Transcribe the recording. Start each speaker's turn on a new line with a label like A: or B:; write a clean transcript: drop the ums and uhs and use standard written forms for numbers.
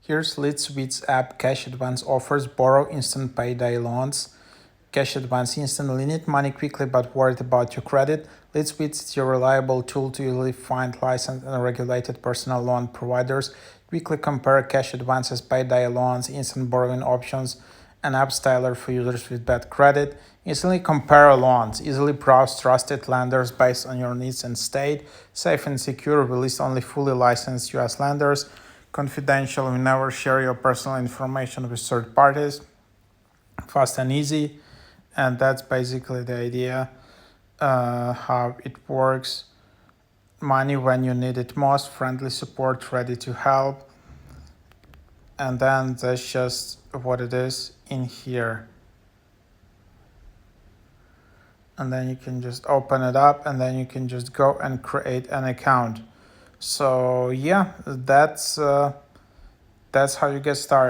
A: Here's Leadswits app cash advance offers, borrow instant payday loans. Cash advance instantly need money quickly but worried about your credit. Leadswits is your reliable tool to easily find licensed and regulated personal loan providers. Quickly compare cash advances, payday loans, instant borrowing options, and apps tailored for users with bad credit. Instantly compare loans. Easily browse trusted lenders based on your needs and state. Safe and secure. We list only fully licensed US lenders. Confidential. We never share your personal information with third parties. Fast and easy. And that's basically the idea, how it works. Money when you need it most. Friendly support, ready to help. And then that's just what it is in here. And then you can just open it up and then you can just go and create an account. So yeah, that's how you get started.